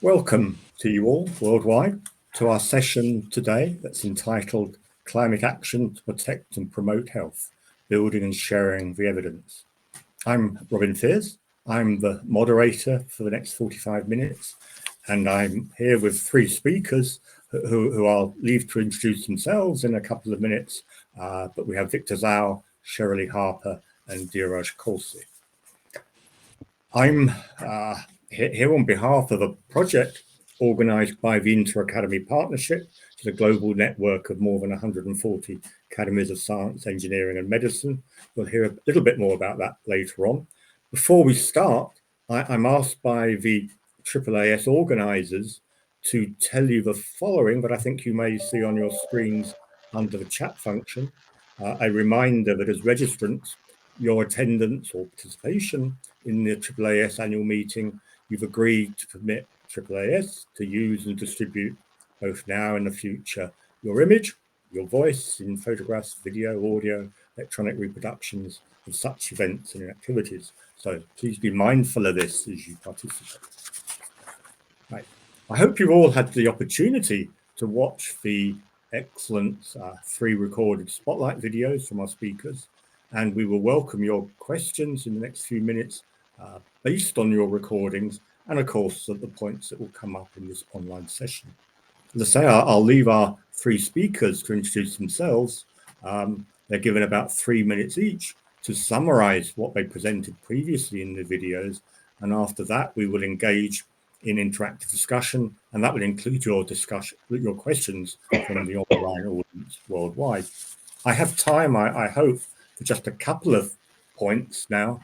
Welcome to you all worldwide to our session today that's entitled Climate Action to Protect and Promote Health, Building and Sharing the Evidence. I'm Robin Fears. I'm the moderator for the next 45 minutes, and I'm here with three speakers who I'll leave to introduce themselves in a couple of minutes, but we have Victor Dzau, Sherilee Harper, and Deoraj Caussy. I'm here on behalf of a project organised by the Inter-Academy Partnership, which is a global network of more than 140 academies of science, engineering and medicine. We'll hear a little bit more about that later on. Before we start, I'm asked by the AAAS organisers to tell you the following, but I think you may see on your screens under the chat function, a reminder that as registrants, your attendance or participation in the AAAS annual meeting, you've agreed to permit AAAS to use and distribute, both now and in the future, your image, your voice in photographs, video, audio, electronic reproductions of such events and activities. So please be mindful of this as you participate. Right. I hope you've all had the opportunity to watch the excellent 3 recorded spotlight videos from our speakers, and we will welcome your questions in the next few minutes based on your recordings and of course at the points that will come up in this online session. As I say, I'll leave our 3 speakers to introduce themselves. They're given about 3 minutes each to summarize what they presented previously in the videos, and after that we will engage in interactive discussion, and that will include your questions from the online audience worldwide. I have time, I hope, for just a couple of points now,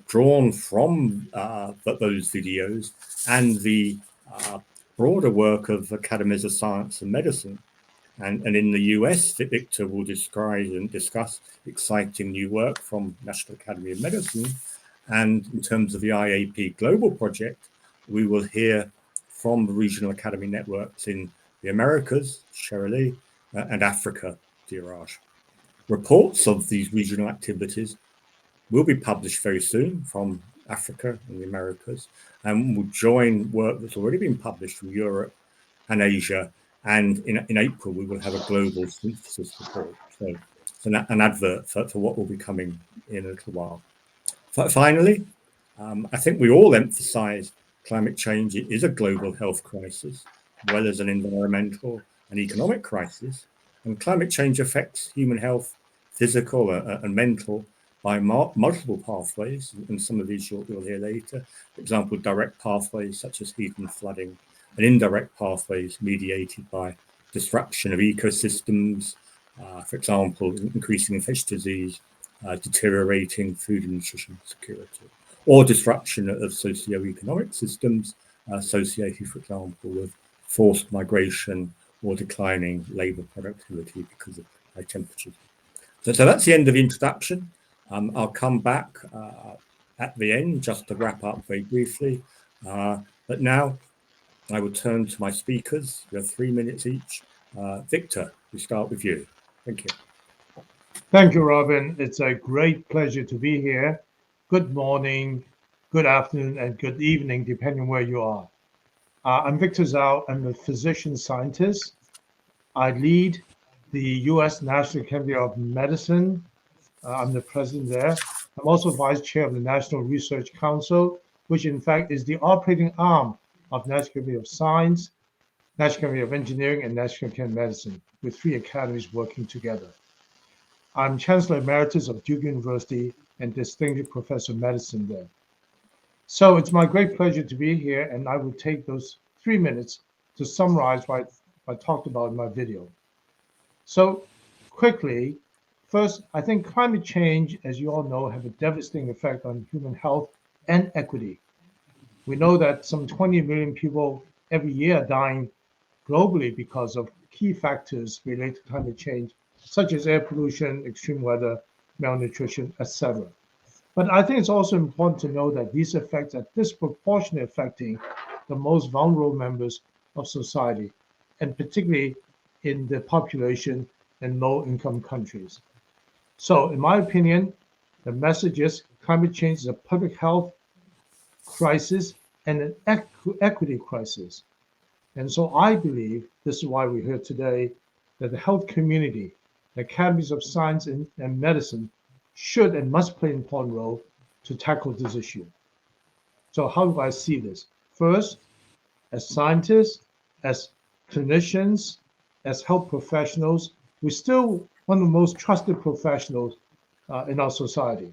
drawn from those videos and the broader work of Academies of Science and Medicine. And in the US, Victor will describe and discuss exciting new work from National Academy of Medicine. And in terms of the IAP Global Project, we will hear from the regional academy networks in the Americas, Sherilee, and Africa, Deoraj. Reports of these regional activities will be published very soon from Africa and the Americas, and will join work that's already been published from Europe and Asia. And in April, we will have a global synthesis report. So it's an advert for what will be coming in a little while. Finally, I think we all emphasize climate change is a global health crisis, as well as an environmental and economic crisis. And climate change affects human health, physical and mental, by multiple pathways, and some of these you'll hear later. For example, direct pathways such as heat and flooding, and indirect pathways mediated by disruption of ecosystems, for example, increasing infectious disease, deteriorating food and nutrition security, or disruption of socio-economic systems associated, for example, with forced migration or declining labour productivity because of high temperatures. So that's the end of the introduction. I'll come back at the end just to wrap up very briefly. But now I will turn to my speakers. We have 3 minutes each. Victor, we start with you. Thank you. Thank you, Robin. It's a great pleasure to be here. Good morning, good afternoon, and good evening, depending where you are. I'm Victor Dzau. I'm a physician scientist. I lead the U.S. National Academy of Medicine. I'm the president there. I'm also vice chair of the National Research Council, which in fact is the operating arm of National Academy of Science, National Academy of Engineering, and National Academy of Medicine, with 3 academies working together. I'm Chancellor Emeritus of Duke University and Distinguished Professor of Medicine there. So it's my great pleasure to be here, and I will take those 3 minutes to summarize what I talked about in my video. So quickly, first, I think climate change, as you all know, have a devastating effect on human health and equity. We know that some 20 million people every year are dying globally because of key factors related to climate change, such as air pollution, extreme weather, malnutrition, etc. But I think it's also important to know that these effects are disproportionately affecting the most vulnerable members of society, and particularly in the population in low-income countries. So in my opinion, the message is climate change is a public health crisis and an equity crisis. And so I believe this is why we're here today, that the health community, the Academies of Science and Medicine should and must play an important role to tackle this issue. So how do I see this? First, as scientists, as clinicians, as health professionals, we're still one of the most trusted professionals in our society.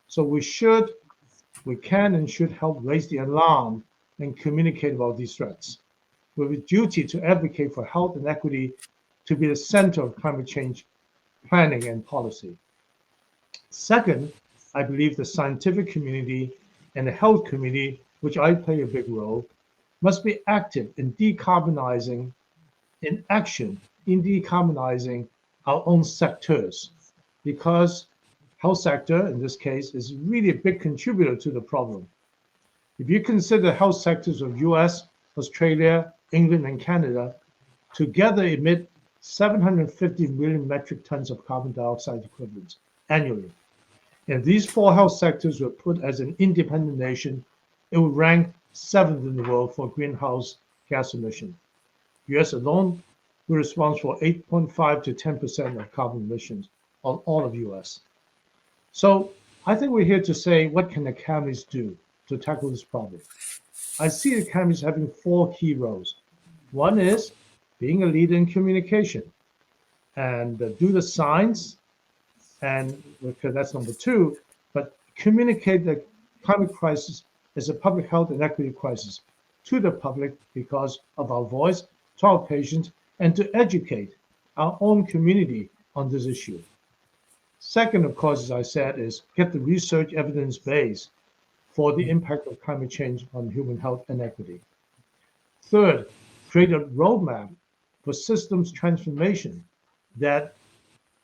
So we can and should help raise the alarm and communicate about these threats. We have a duty to advocate for health and equity to be the center of climate change planning and policy. Second, I believe the scientific community and the health community, which I play a big role, must be active in decarbonizing, in action, in decarbonizing our own sectors, because health sector, in this case, is really a big contributor to the problem. If you consider health sectors of US, Australia, England, and Canada, together emit 750 million metric tons of carbon dioxide equivalents annually. If these four health sectors were put as an independent nation, it would rank 7th in the world for greenhouse gas emission. US alone will respond for 8.5 to 10% of carbon emissions on all of US. So I think we're here to say, what can academies do to tackle this problem? I see academies having four key roles. One is being a leader in communication and do the science, and that's number two, but communicate the climate crisis as a public health and equity crisis to the public because of our voice, to our patients, and to educate our own community on this issue. Second, of course, as I said, is get the research evidence base for the impact of climate change on human health and equity. Third, create a roadmap for systems transformation that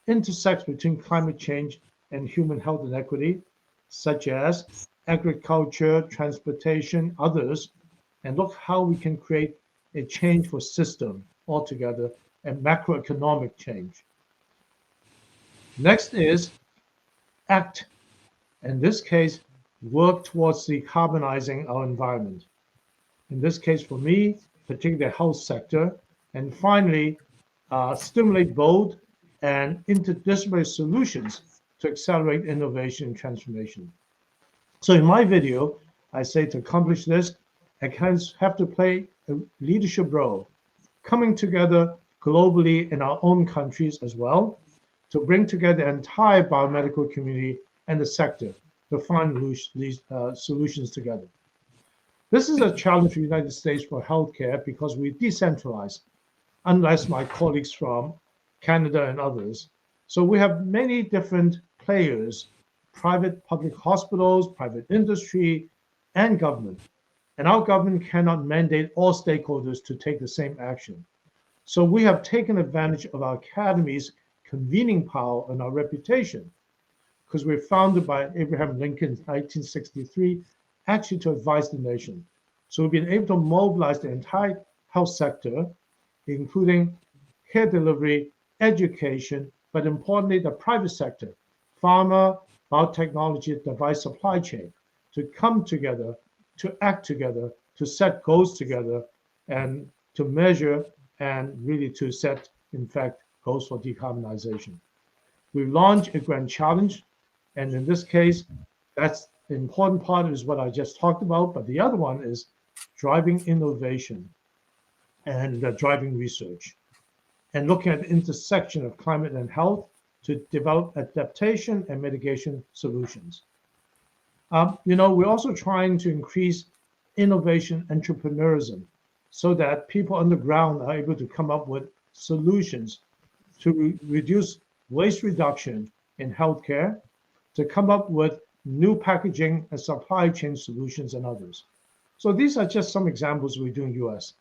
intersects between climate change and human health and equity, such as agriculture, transportation, others, and look how we can create a change for system altogether and macroeconomic change. Next is act. In this case, work towards decarbonizing our environment. In this case, for me, particularly the health sector. And finally, stimulate bold and interdisciplinary solutions to accelerate innovation and transformation. So in my video, I say to accomplish this, academies have to play a leadership role, coming together globally in our own countries as well, to bring together the entire biomedical community and the sector to find these solutions together. This is a challenge for the United States for healthcare because we decentralize, unless my colleagues from Canada and others. So we have many different players, private public hospitals, private industry, and government. And our government cannot mandate all stakeholders to take the same action. So we have taken advantage of our academies' convening power and our reputation, because we're founded by Abraham Lincoln in 1963, actually to advise the nation. So we've been able to mobilize the entire health sector, including care delivery, education, but importantly, the private sector, pharma, biotechnology, device supply chain, to come together, to act together, to set goals together, and to measure and really to set, in fact, goals for decarbonization. We launched a grand challenge, and in this case, that's the important part is what I just talked about, but the other one is driving innovation and driving research and looking at the intersection of climate and health to develop adaptation and mitigation solutions. We're also trying to increase innovation entrepreneurism so that people on the ground are able to come up with solutions to reduce waste reduction in healthcare, to come up with new packaging and supply chain solutions and others. So these are just some examples we do in the US.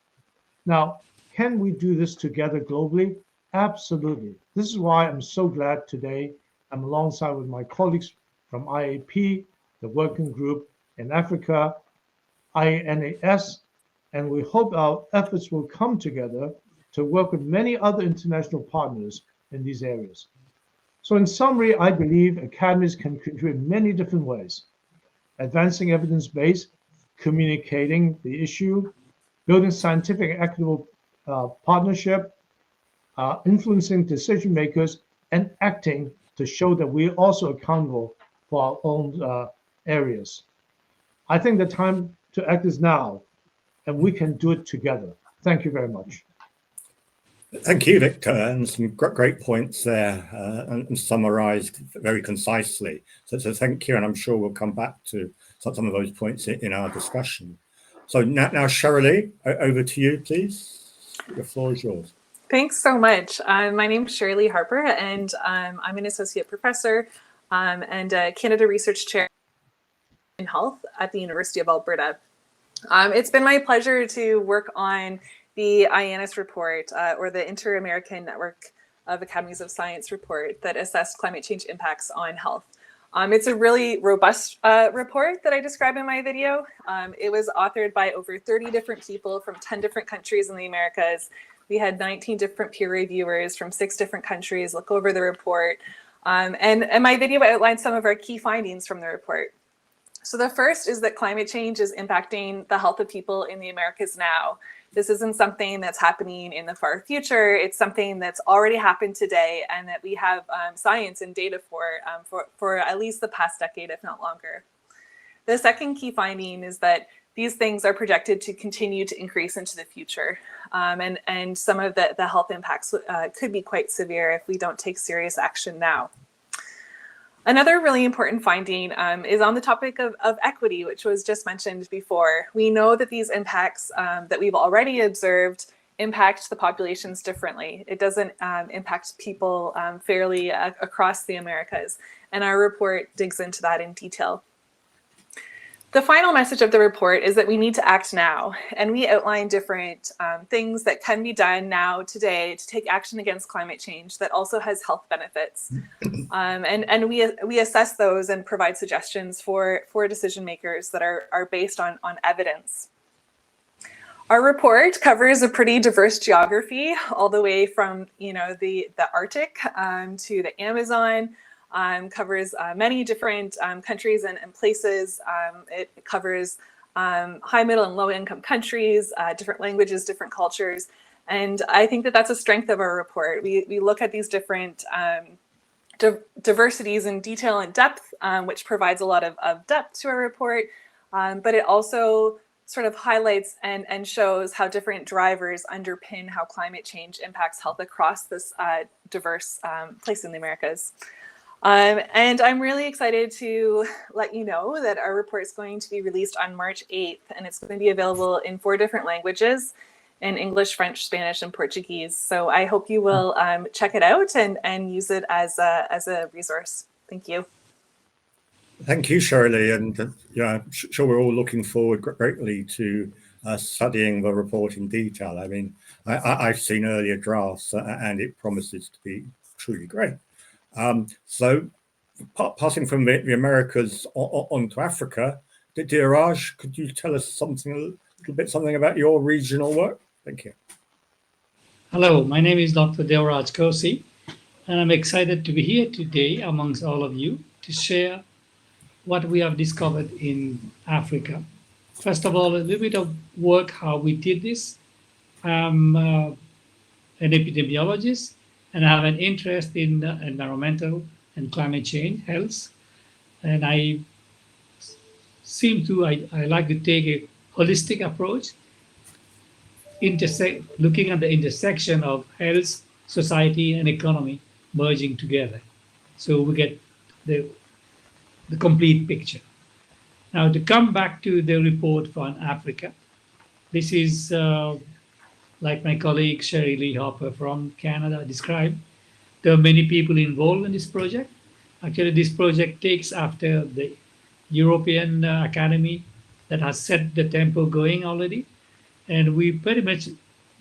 Now, can we do this together globally? Absolutely. This is why I'm so glad today I'm alongside with my colleagues from IAP, the working group in Africa, IANAS, and we hope our efforts will come together to work with many other international partners in these areas. So in summary, I believe academies can contribute in many different ways. Advancing evidence base communicating the issue, building scientific and equitable partnership, influencing decision makers, and acting to show that we're also accountable for our own areas. I think the time to act is now, and we can do it together. Thank you very much. Thank you, Victor, and some great points there and summarized very concisely. So thank you, and I'm sure we'll come back to some of those points in our discussion. So now Sherilee, over to you, please. The floor is yours. Thanks so much. My name is Sherilee Harper, and I'm an associate professor and a Canada Research Chair in Health at the University of Alberta. It's been my pleasure to work on the IANAS report, or the Inter-American Network of Academies of Science report that assessed climate change impacts on health. It's a really robust report that I describe in my video. It was authored by over 30 different people from 10 different countries in the Americas. We had 19 different peer reviewers from 6 different countries look over the report. And my video outlines some of our key findings from the report. So the first is that climate change is impacting the health of people in the Americas now. This isn't something that's happening in the far future. It's something that's already happened today, and that we have science and data for at least the past decade, if not longer. The second key finding is that these things are projected to continue to increase into the future. And some of the health impacts could be quite severe if we don't take serious action now. Another really important finding is on the topic of equity, which was just mentioned before. We know that these impacts that we've already observed impact the populations differently. It doesn't impact people fairly across the Americas. And our report digs into that in detail. The final message of the report is that we need to act now, and we outline different things that can be done now, today, to take action against climate change that also has health benefits. And we assess those and provide suggestions for decision makers that are based on evidence. Our report covers a pretty diverse geography, all the way from the Arctic to the Amazon. Covers many different countries and places. It covers high, middle, and low income countries, different languages, different cultures. And I think that that's a strength of our report. We look at these different diversities in detail and depth, which provides a lot of depth to our report. But it also sort of highlights and shows how different drivers underpin how climate change impacts health across this diverse place in the Americas. And I'm really excited to let you know that our report is going to be released on March 8th, and it's going to be available in 4 different languages, in English, French, Spanish, and Portuguese. So I hope you will check it out and use it as a resource. Thank you. Thank you, Sherilee, and I'm sure we're all looking forward greatly to studying the report in detail. I mean, I've seen earlier drafts, and it promises to be truly great. So passing from the Americas on to Africa, Deoraj, could you tell us a little bit about your regional work? Thank you. Hello, my name is Dr. Deoraj Caussy, and I'm excited to be here today amongst all of you to share what we have discovered in Africa. First of all, a little bit of work, how we did this. I'm an epidemiologist, and I have an interest in environmental and climate change, health. And I like to take a holistic approach, looking at the intersection of health, society, and economy merging together. So we get the complete picture. Now, to come back to the report on Africa, this is like my colleague Sherilee Harper from Canada described. There are many people involved in this project. Actually, this project takes after the European Academy that has set the tempo going already. And we pretty much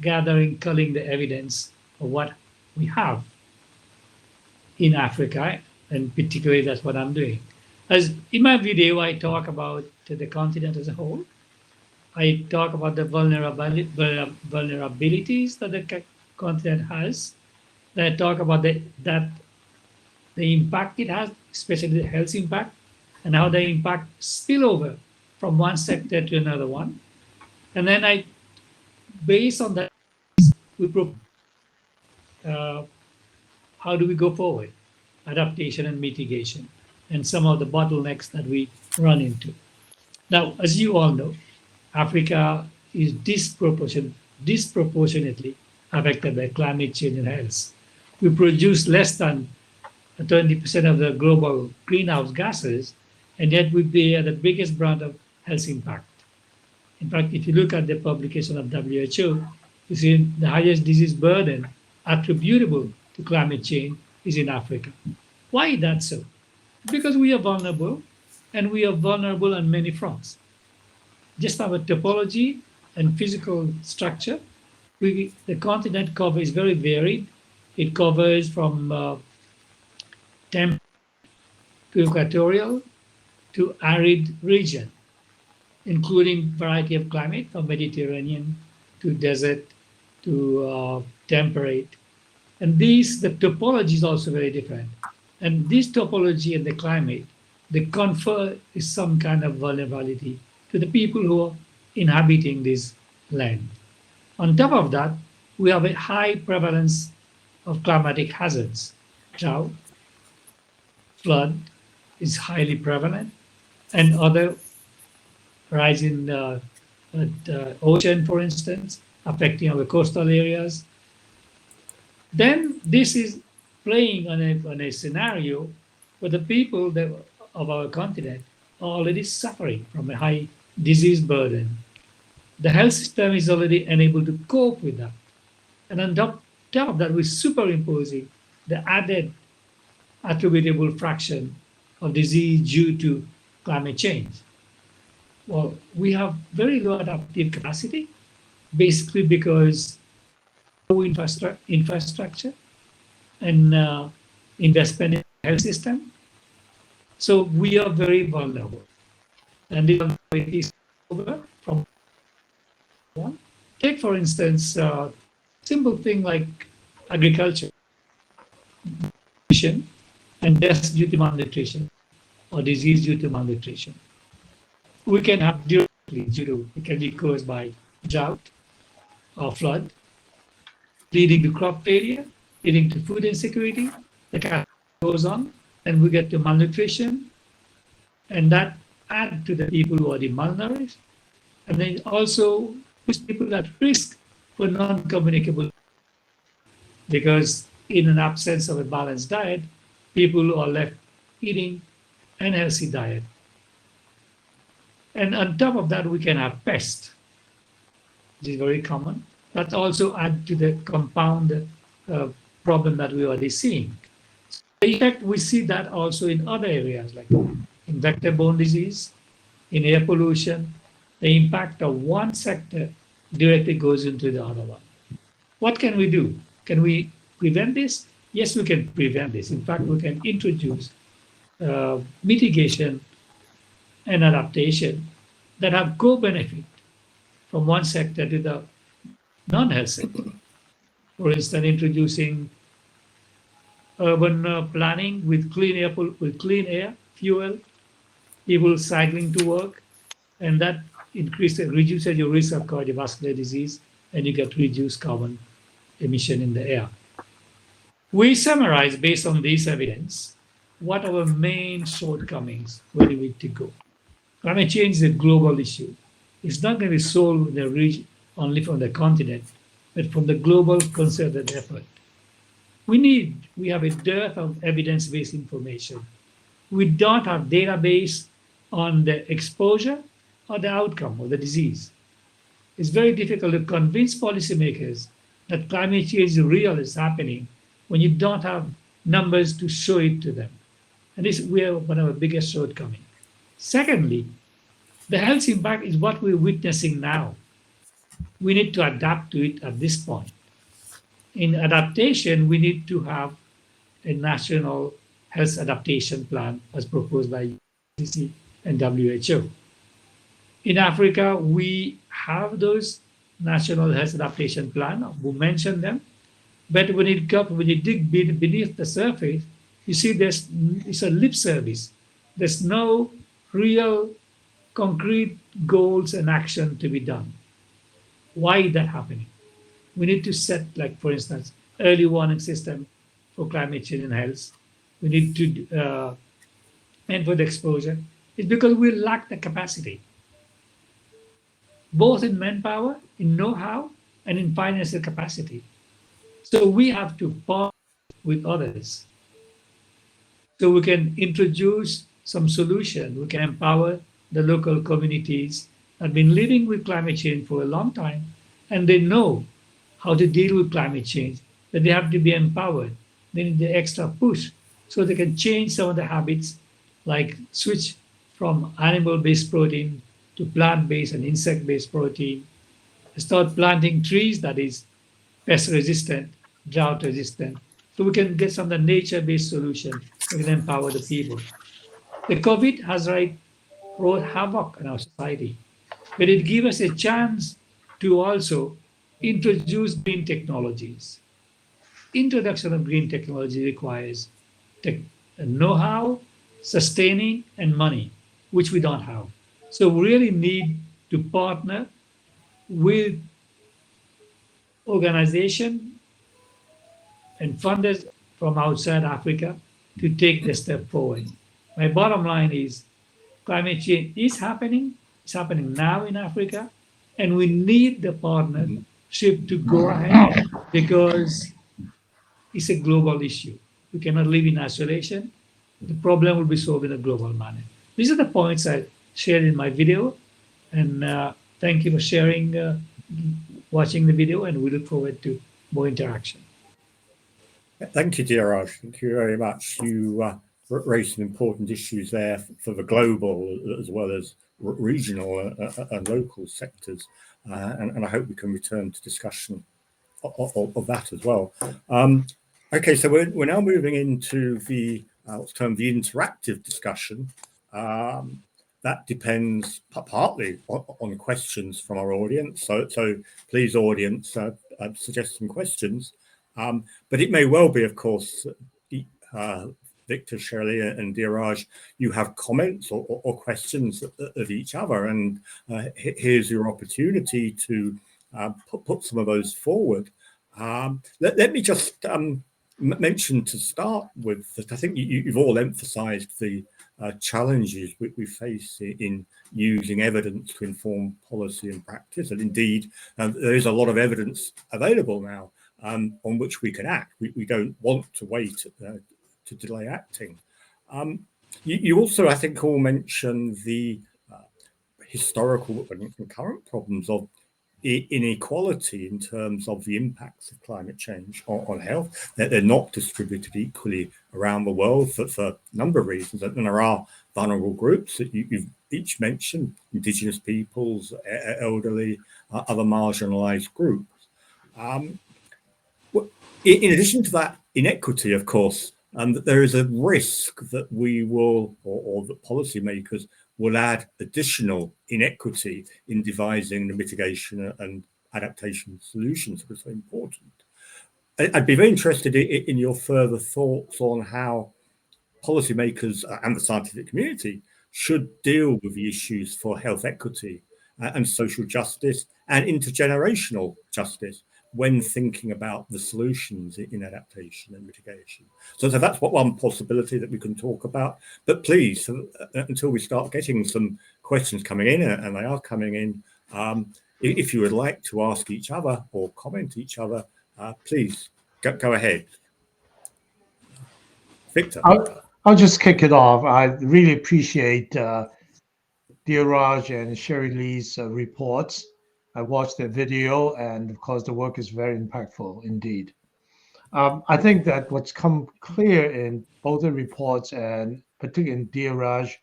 culling the evidence of what we have in Africa, and particularly that's what I'm doing. As in my video, I talk about the continent as a whole. I talk about the vulnerabilities that the continent has. I talk about the impact it has, especially the health impact, and how the impact spill over from one sector to another one. And then based on that, we propose how do we go forward, adaptation and mitigation, and some of the bottlenecks that we run into. Now, as you all know, Africa is disproportionately affected by climate change and health. We produce less than 20% of the global greenhouse gases, and yet we bear the biggest brunt of health impact. In fact, if you look at the publication of WHO, you see the highest disease burden attributable to climate change is in Africa. Why is that so? Because we are vulnerable, and we are vulnerable on many fronts. Just our topology and physical structure, the continent cover is very varied. It covers from temperate to equatorial to arid region, including variety of climate from Mediterranean to desert to temperate. And the topology is also very different. And this topology and the climate, they confer some kind of vulnerability to the people who are inhabiting this land. On top of that, we have a high prevalence of climatic hazards. Drought, flood is highly prevalent, and other rise in ocean, for instance, affecting our coastal areas. Then this is playing on a scenario where the people of our continent are already suffering from a high disease burden. The health system is already unable to cope with that. And on top of that, we're superimposing the added attributable fraction of disease due to climate change. Well, we have very low adaptive capacity, basically because no infrastructure and investment in the health system. So we are very vulnerable. And the vulnerability is over from one. Take, for instance, a simple thing like agriculture, and deaths due to malnutrition or disease due to malnutrition. We can have directly it can be caused by drought or flood, leading to crop failure, leading to food insecurity. The category goes on, and we get to malnutrition, and that adds to the people who are malnourished, and then also puts people at risk for non-communicable, because in an absence of a balanced diet, people are left eating an unhealthy diet. And on top of that, we can have pests, which is very common. That also adds to the compound problem that we're already seeing. In fact, we see that also in other areas, like in vector-borne disease, in air pollution. The impact of one sector directly goes into the other one. What can we do? Can we prevent this? Yes, we can prevent this. In fact, we can introduce mitigation and adaptation that have co-benefit from one sector to the non-health sector. For instance, introducing urban planning with clean air, fuel, people cycling to work, and that reduces your risk of cardiovascular disease, and you get reduced carbon emission in the air. We summarize, based on this evidence, what our main shortcomings, where we need to go. Climate change is a global issue. It's not going to be solved in the region only from the continent, but from the global concerted effort. We have a dearth of evidence-based information. We don't have database on the exposure or the outcome of the disease. It's very difficult to convince policymakers that climate change is real, is happening, when you don't have numbers to show it to them. And this is one of our biggest shortcomings. Secondly, the health impact is what we're witnessing now. We need to adapt to it at this point. In adaptation, we need to have a national health adaptation plan as proposed by UNICEF and WHO. In Africa, we have those national health adaptation plans. We mentioned them, but when you dig beneath the surface, you see it's a lip service. There's no real concrete goals and action to be done. Why is that happening? We need to set, like, for instance, early warning system for climate change and health. We need to end for the exposure. It's because we lack the capacity, both in manpower, in know-how, and in financial capacity. So we have to partner with others. So we can introduce some solution. We can empower the local communities that have been living with climate change for a long time, and they know how to deal with climate change, but they have to be empowered. They need the extra push so they can change some of the habits, like switch from animal-based protein to plant-based and insect-based protein, start planting trees that is pest resistant, drought resistant, so we can get some of the nature-based solution. We can empower the people. The COVID has wrought havoc in our society, but it gives us a chance to also introduce green technologies. Introduction of green technology requires know-how, sustaining, and money, which we don't have. So we really need to partner with organization and funders from outside Africa to take the step forward. My bottom line is climate change is happening. It's happening now in Africa, and we need the partnership to go ahead because it's a global issue. We cannot live in isolation. The problem will be solved in a global manner. These are the points I shared in my video, and thank you for sharing, watching the video, and we look forward to more interaction. Thank you, Deoraj. Thank you very much. You raised some important issues there for the global as well as regional and local sectors, and I hope we can return to discussion of that as well. Okay, so we're now moving into the what's termed the interactive discussion. That depends partly on questions from our audience. So please, audience, suggest some questions. But it may well be, of course, Victor, Sherilee, and Deoraj, you have comments or questions of each other, and here's your opportunity to put some of those forward. Let me just mention to start with that I think you've all emphasized the challenges we face in using evidence to inform policy and practice, and indeed there is a lot of evidence available now on which we can act. We don't want to wait to delay acting. You also, I think, all mentioned the historical and current problems of inequality in terms of the impacts of climate change on health, that they're not distributed equally around the world for a number of reasons. And there are vulnerable groups that you've each mentioned: indigenous peoples, elderly, other marginalized groups. In addition to that inequity, of course, that there is a risk that we will, or that policymakers will add additional inequity in devising the mitigation and adaptation solutions that are so important. I'd be very interested in your further thoughts on how policymakers and the scientific community should deal with the issues for health equity and social justice and intergenerational justice when thinking about the solutions in adaptation and mitigation. So that's one possibility that we can talk about. But please, until we start getting some questions coming in, and they are coming in, if you would like to ask each other or comment each other, please go ahead. Victor. I'll just kick it off. I really appreciate Deoraj and Sherilee's reports. I watched their video, and of course, the work is very impactful indeed. I think that what's come clear in both the reports and particularly in Deoraj's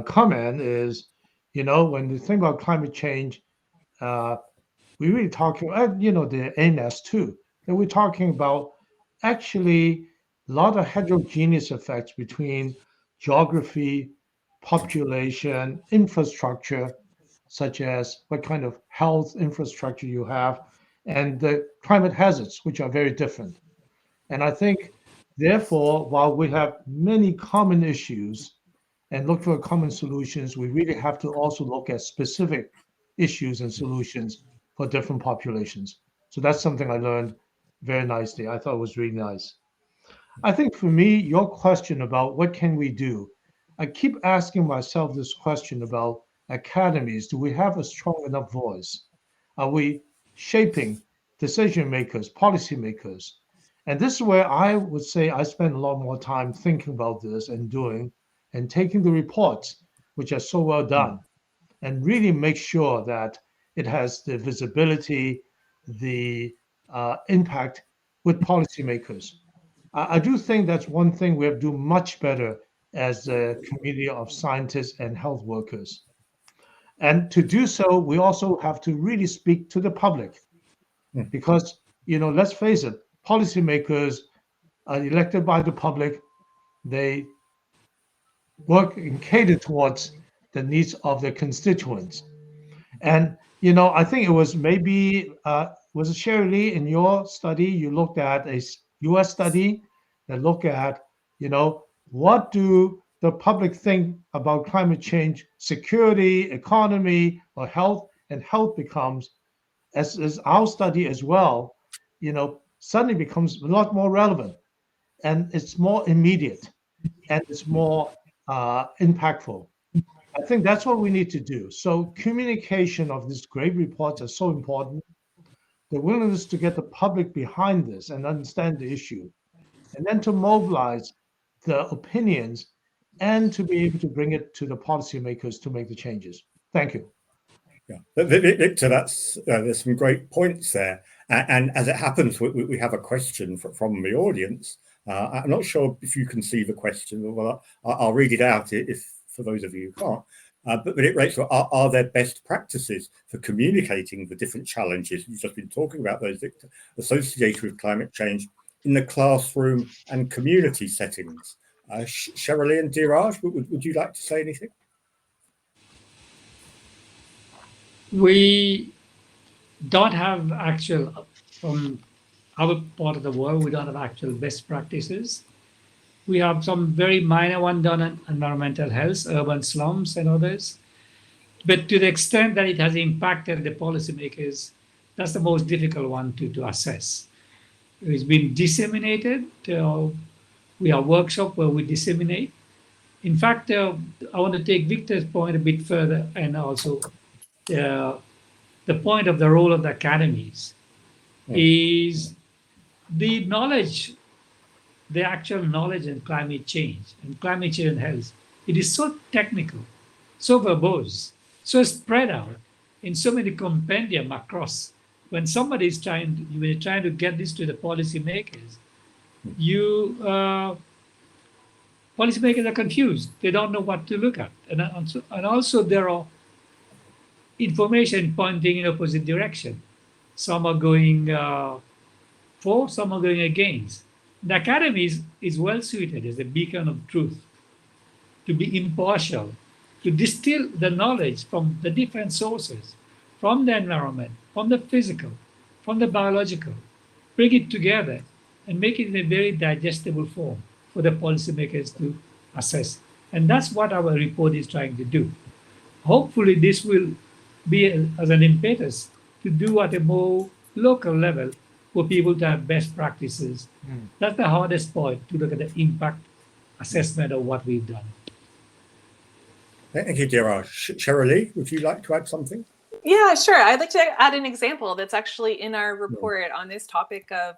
comment is, when you think about climate change, we're really talking, the IANAS too, that we're talking about actually a lot of heterogeneous effects between geography, population, infrastructure, such as what kind of health infrastructure you have, and the climate hazards, which are very different. And I think, therefore, while we have many common issues, and look for common solutions, we really have to also look at specific issues and solutions for different populations. So that's something I learned very nicely. I thought it was really nice. I think for me, your question about what can we do, I keep asking myself this question about academies. Do we have a strong enough voice? Are we shaping decision makers, policy makers? And this is where I would say I spend a lot more time thinking about this and doing and taking the reports, which are so well done, and really make sure that it has the visibility, the impact with policymakers. I do think that's one thing we have to do much better as a community of scientists and health workers. And to do so, we also have to really speak to the public because, let's face it, policymakers are elected by the public. They work and cater towards the needs of their constituents. And, I think it was maybe, was it Sherilee in your study, you looked at a US study that looked at, what do the public think about climate change, security, economy, or health, and health becomes, as our study as well, suddenly becomes a lot more relevant and it's more immediate and it's more impactful. I think that's what we need to do. So communication of these great reports are so important. The willingness to get the public behind this and understand the issue, and then to mobilize the opinions and to be able to bring it to the policymakers to make the changes. Thank you. Yeah, Victor, there's some great points there. And as it happens, we have a question from the audience. I'm not sure if you can see the question. Well, I'll read it out if for those of you who can't. But it rates, are there best practices for communicating the different challenges you've just been talking about, those, Victor, associated with climate change in the classroom and community settings? Sherilee and Deoraj, would you like to say anything? We don't have actual, from our part of the world, we don't have actual best practices. We have some very minor one done on environmental health, urban slums and others. But to the extent that it has impacted the policymakers, that's the most difficult one to assess. It's been disseminated. We have workshops where we disseminate. In fact, I want to take Victor's point a bit further and also the point of the role of the academies is the knowledge, the actual knowledge in climate change and health. It is so technical, so verbose, so spread out in so many compendium across. When somebody is trying to get this to the policymakers, policymakers are confused. They don't know what to look at, and also there are information pointing in opposite direction. Some are going for, some are going against. The Academy is well suited as a beacon of truth, to be impartial, to distill the knowledge from the different sources, from the environment, from the physical, from the biological, bring it together and make it in a very digestible form for the policymakers to assess. And that's what our report is trying to do. Hopefully this will be as an impetus to do at a more local level for people to have best practices. That's the hardest point, to look at the impact assessment of what we've done. Thank you, Deoraj. Sherilee, would you like to add something? Yeah, sure. I'd like to add an example that's actually in our report on this topic of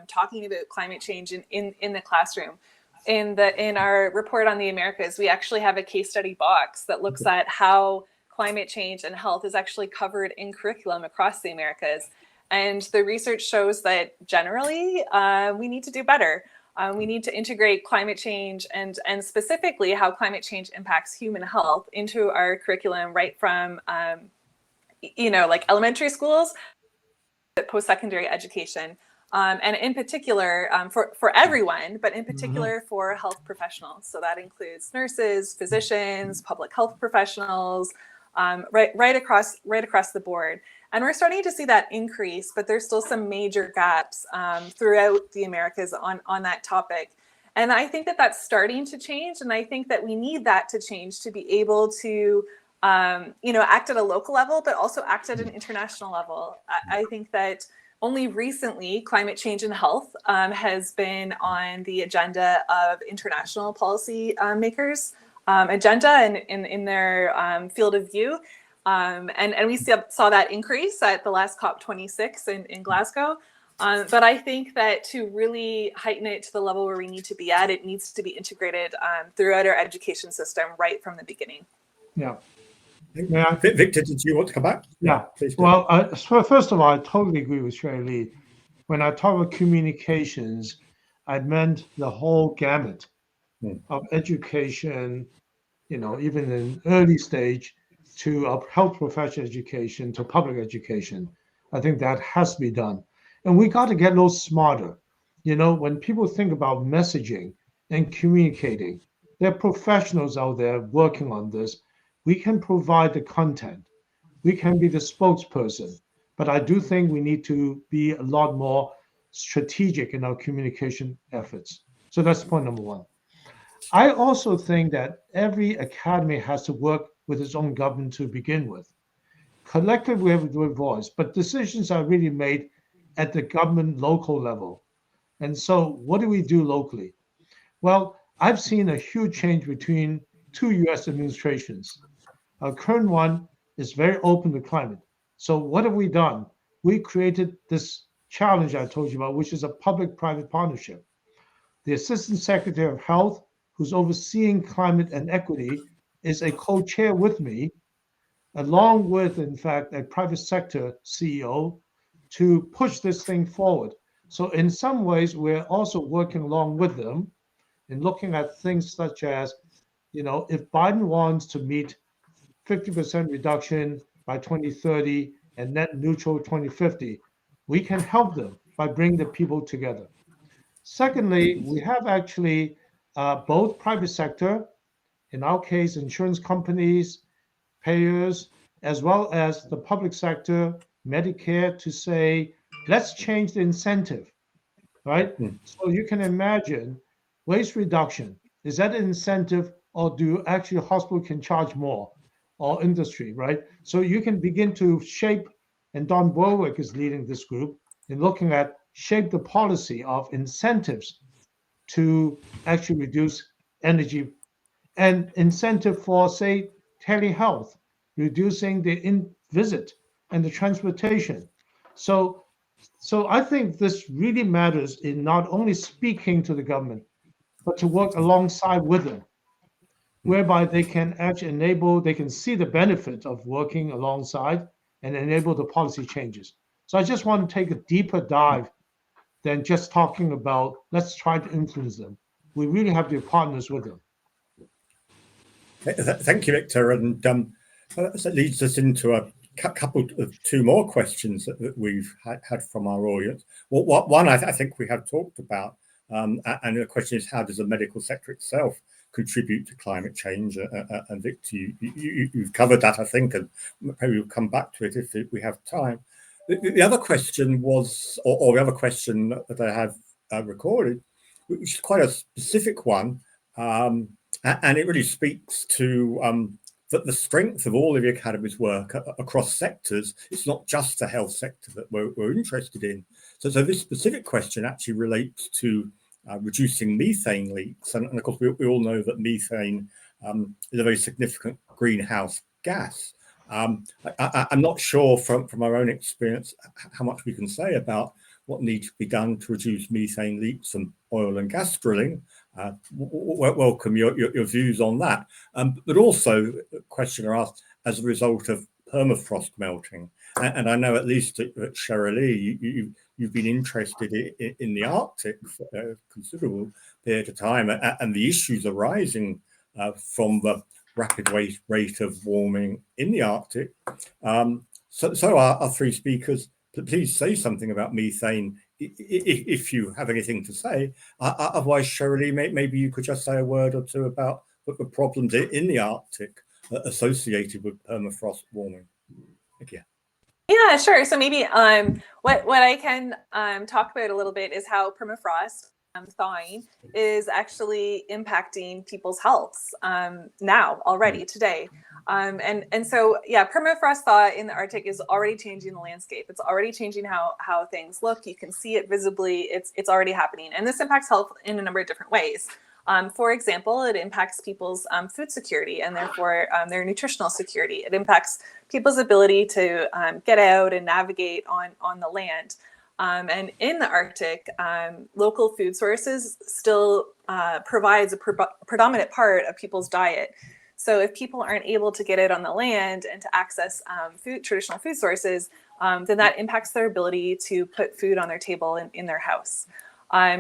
talking about climate change in the classroom. In our report on the Americas, we actually have a case study box that looks at how climate change and health is actually covered in curriculum across the Americas. And the research shows that generally we need to do better. We need to integrate climate change and specifically how climate change impacts human health into our curriculum right from like elementary schools, post-secondary education, and in particular for everyone, but in particular for health professionals. So that includes nurses, physicians, public health professionals, right across the board. And we're starting to see that increase, but there's still some major gaps throughout the Americas on that topic. And I think that that's starting to change. And I think that we need that to change to be able to, act at a local level, but also act at an international level. I think that only recently, climate change and health has been on the agenda of international policy makers' agenda and in their field of view. And we saw that increase at the last COP26 in Glasgow. But I think that to really heighten it to the level where we need to be at, it needs to be integrated throughout our education system right from the beginning. Yeah. Victor, did you want to come back? Yeah. Please do. Well, first of all, I totally agree with Sherilee. When I talk about communications, I meant the whole gamut of education, even in early stage to health professional education to public education. I think that has to be done. And we got to get a little smarter. When people think about messaging and communicating, there are professionals out there working on this. We can provide the content. We can be the spokesperson. But I do think we need to be a lot more strategic in our communication efforts. So that's point number one. I also think that every academy has to work with its own government to begin with. Collectively, we have a voice, but decisions are really made at the government local level. And so what do we do locally? Well, I've seen a huge change between two US administrations. Our current one is very open to climate. So what have we done? We created this challenge I told you about, which is a public-private partnership. The Assistant Secretary of Health, who's overseeing climate and equity, is a co-chair with me, along with, in fact, a private sector CEO, to push this thing forward. So in some ways, we're also working along with them in looking at things such as, if Biden wants to meet 50% reduction by 2030 and net neutral 2050, we can help them by bringing the people together. Secondly, we have actually both private sector, in our case, insurance companies, payers, as well as the public sector, Medicare, to say, let's change the incentive, right? So you can imagine waste reduction. Is that an incentive, or do actually hospital can charge more, or industry, right? So you can begin to shape, and Don Berwick is leading this group in looking at shape the policy of incentives to actually reduce energy and incentive for, say, telehealth, reducing the in-visit and the transportation. So I think this really matters in not only speaking to the government, but to work alongside with them, whereby they can actually they can see the benefit of working alongside and enable the policy changes. So I just want to take a deeper dive than just talking about, let's try to influence them. We really have to be partners with them. Thank you, Victor. And that leads us into a couple of two more questions that we've had from our audience. One I think we have talked about, and the question is, how does the medical sector itself contribute to climate change? And Victor, you've covered that, I think, and maybe we'll come back to it if we have time. The other question was, or the other question that I have recorded, which is quite a specific one, and it really speaks to the strength of all of the Academy's work across sectors. It's not just the health sector that we're interested in. So this specific question actually relates to reducing methane leaks. And of course, we all know that methane is a very significant greenhouse gas. I'm not sure from our own experience how much we can say about what needs to be done to reduce methane leaks from oil and gas drilling. Welcome your views on that. But also, a questioner asked, as a result of permafrost melting. And I know at least at Sherilee, you've been interested in the Arctic for a considerable period of time, and the issues arising from the rapid rate of warming in the Arctic. So our three speakers, please say something about methane if you have anything to say. Otherwise, Sherilee, maybe you could just say a word or two about the problems in the Arctic associated with permafrost warming. Thank you. Yeah, sure. So maybe what I can talk about a little bit is how permafrost thawing is actually impacting people's healths now already today. And so, yeah, permafrost thaw in the Arctic is already changing the landscape. It's already changing how things look. You can see it visibly. It's already happening. And this impacts health in a number of different ways. For example, it impacts people's food security and therefore their nutritional security. It impacts people's ability to get out and navigate on the land. And in the Arctic, local food sources still provides a predominant part of people's diet. So if people aren't able to get out on the land and to access traditional food sources, then that impacts their ability to put food on their table in their house.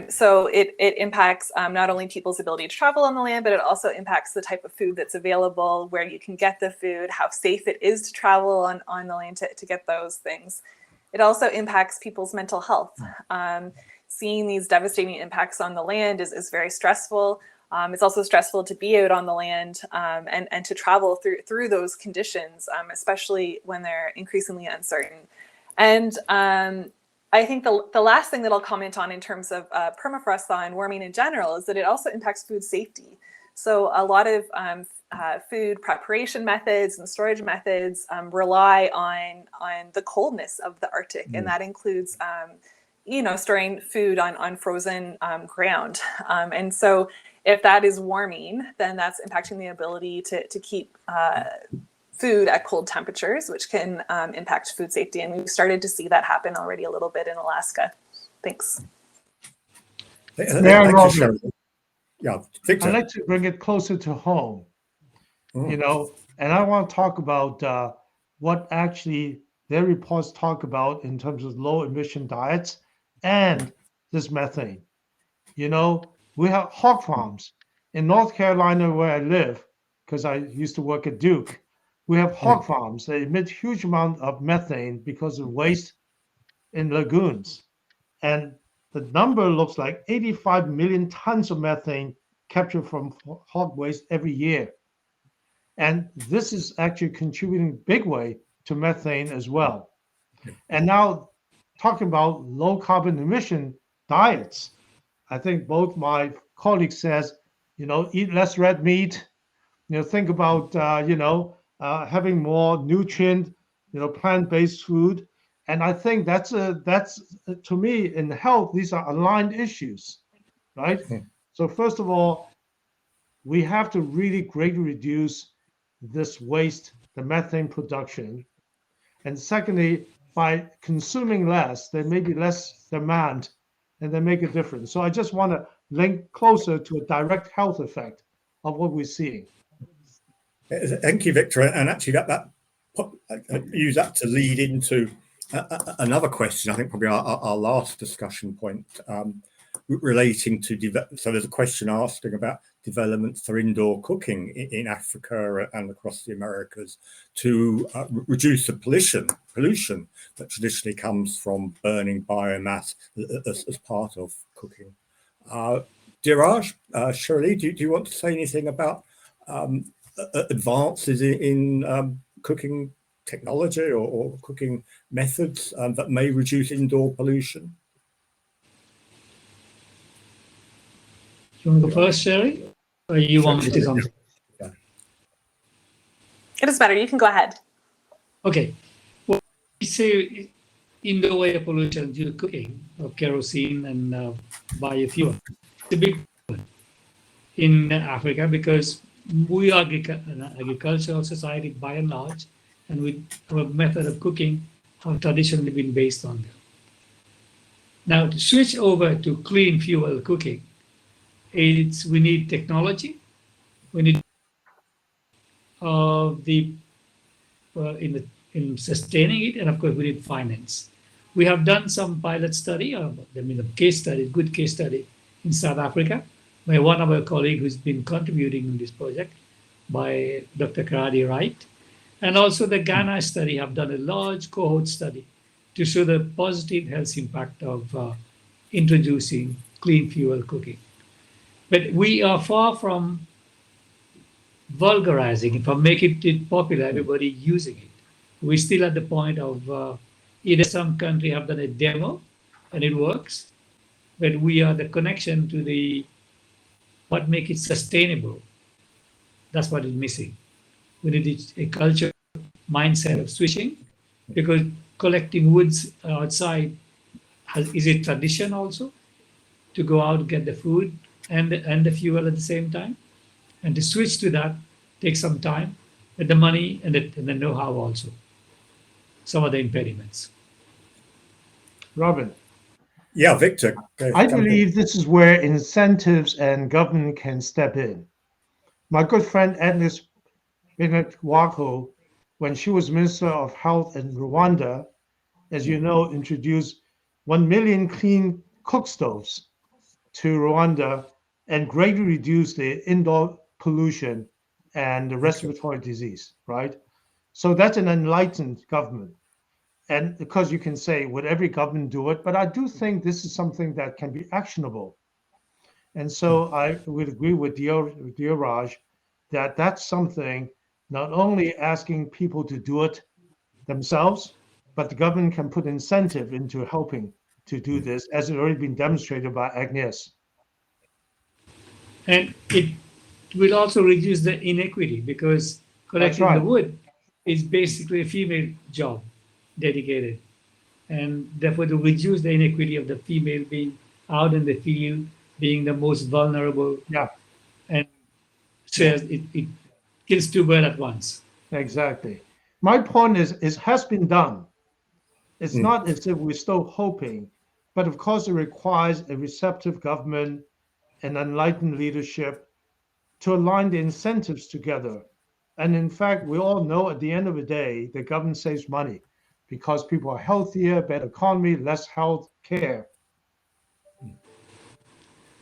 So it impacts not only people's ability to travel on the land, but it also impacts the type of food that's available, where you can get the food, how safe it is to travel on the land to get those things. It also impacts people's mental health. Seeing these devastating impacts on the land is very stressful. It's also stressful to be out on the land and to travel through those conditions, especially when they're increasingly uncertain. And I think the last thing that I'll comment on in terms of permafrost thaw and warming in general is that it also impacts food safety. So a lot of food preparation methods and storage methods rely on the coldness of the Arctic, and that includes storing food on frozen ground. And so if that is warming, then that's impacting the ability to keep food at cold temperatures, which can impact food safety. And we've started to see that happen already a little bit in Alaska. Thanks. Yeah, Victor. I'd like to bring it closer to home, and I want to talk about what actually their reports talk about in terms of low emission diets and this methane. We have hog farms in North Carolina where I live, because I used to work at Duke. We have hog farms that emit huge amount of methane because of waste in lagoons. And the number looks like 85 million tons of methane captured from hog waste every year. And this is actually contributing big way to methane as well. And now talking about low carbon emission diets, I think both my colleagues says, eat less red meat, think about, having more nutrient, plant-based food. And I think that's to me in health, these are aligned issues, right? So first of all, we have to really greatly reduce this waste, the methane production. And secondly, by consuming less, there may be less demand and they make a difference. So I just want to link closer to a direct health effect of what we're seeing. Thank you, Victor. And actually, use that to lead into another question. I think probably our last discussion point relating to so there's a question asking about developments for indoor cooking in Africa and across the Americas to reduce the pollution that traditionally comes from burning biomass as part of cooking. Deoraj, Sherilee, do you want to say anything about advances in cooking technology or cooking methods that may reduce indoor pollution? You want to go first, Sherilee? Or you want me to say something? Yeah. It doesn't matter. You can go ahead. Okay. Well, we say indoor air pollution due to cooking of kerosene and biofuel. It's a big problem in Africa because we are an agricultural society by and large, and our method of cooking have traditionally been based on them. Now, to switch over to clean fuel cooking, we need technology, we need in sustaining it, and of course we need finance. We have done some pilot study, good case study in South Africa by one of our colleagues who's been contributing in this project, by Dr. Karadi Wright. And also the Ghana study have done a large cohort study to show the positive health impact of introducing clean fuel cooking. But we are far from vulgarizing it, from making it popular, everybody using it. We're still at the point of either some country have done a demo and it works, but we are the connection to the what make it sustainable. That's what is missing. We need a culture mindset of switching, because collecting woods outside is a tradition also, to go out, get the food and the fuel at the same time. And to switch to that takes some time, but the money and the know-how also. Some of the impediments. Robin. Yeah, Victor. I believe this is where incentives and government can step in. My good friend Agnes Binetwako, when she was Minister of Health in Rwanda, as you know, introduced 1 million clean cook stoves to Rwanda and greatly reduced the indoor pollution and the respiratory disease, right? So that's an enlightened government. And because you can say, would every government do it? But I do think this is something that can be actionable. And so I would agree with Deoraj that that's something, not only asking people to do it themselves, but the government can put incentive into helping to do this, as it already been demonstrated by Agnes. And it will also reduce the inequity, because collecting right. the wood is basically a female job, dedicated. And therefore to reduce the inequity of the female being out in the field, being the most vulnerable. Yeah, And so it kills two birds at once. exactly. My point is, it has been done. It's not as if we're still hoping, but of course it requires a receptive government and enlightened leadership to align the incentives together. And in fact, we all know at the end of the day, the government saves money because people are healthier, better economy, less health care.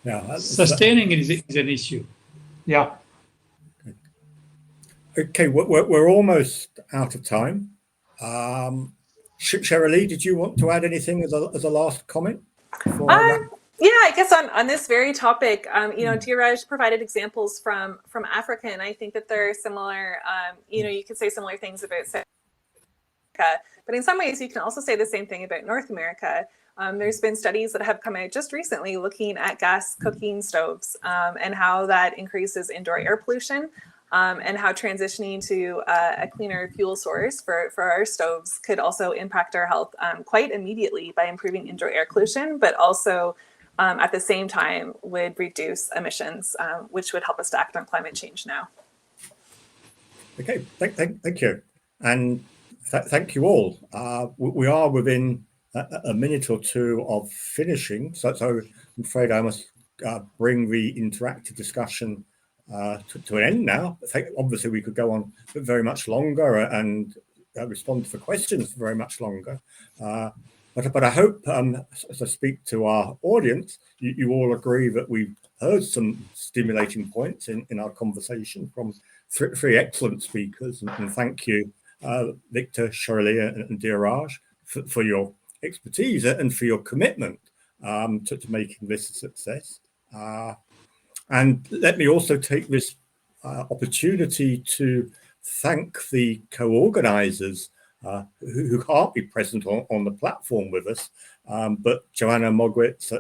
Yeah, sustaining it is an issue. Yeah. Okay, we're almost out of time. Sherilee, did you want to add anything as a last comment? Yeah, I guess on this very topic, Deoraj provided examples from Africa, and I think that there are similar, you could say similar things about South America, but in some ways you can also say the same thing about North America. There's been studies that have come out just recently looking at gas cooking stoves and how that increases indoor air pollution. And how transitioning to a cleaner fuel source for our stoves could also impact our health quite immediately by improving indoor air pollution, but also at the same time would reduce emissions, which would help us to act on climate change now. Okay, thank you. And thank you all. We are within a minute or two of finishing, so I'm afraid I must bring the interactive discussion to an end now. Obviously, we could go on very much longer and respond to questions for very much longer. But I hope, as I speak to our audience, you all agree that we've heard some stimulating points in our conversation from three excellent speakers. And thank you, Victor, Sherilee, and Deoraj, for your expertise and for your commitment to making this a success. And let me also take this opportunity to thank the co-organizers who can't be present on the platform with us, but Joanna Mogwitz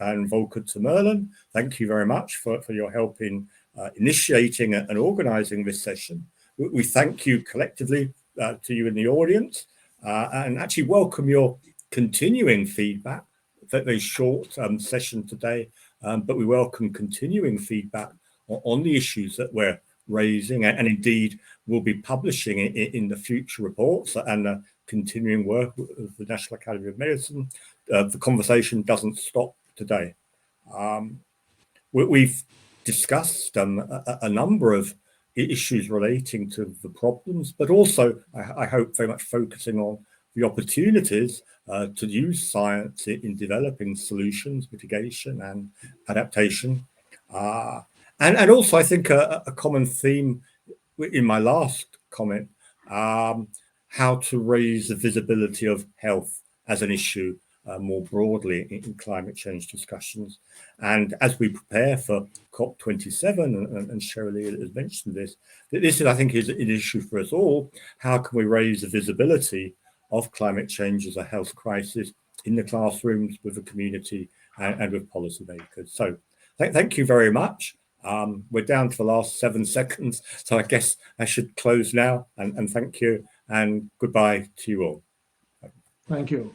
and Volker Temerlen, thank you very much for your help in initiating and organizing this session. We thank you collectively to you in the audience and actually welcome your continuing feedback. Very short session today, but we welcome continuing feedback on the issues that we're raising, and indeed we'll be publishing in the future reports and the continuing work of the National Academy of Medicine. The conversation doesn't stop today. We've discussed a number of issues relating to the problems, but also I hope very much focusing on the opportunities to use science in developing solutions, mitigation and adaptation. And also I think a common theme in my last comment, how to raise the visibility of health as an issue more broadly in climate change discussions. And as we prepare for COP27, and Sherilee has mentioned this is, I think, is an issue for us all. How can we raise the visibility of climate change as a health crisis in the classrooms, with the community and with policymakers. So thank you very much. We're down to the last 7 seconds, so I guess I should close now, and thank you and goodbye to you all. Thank you.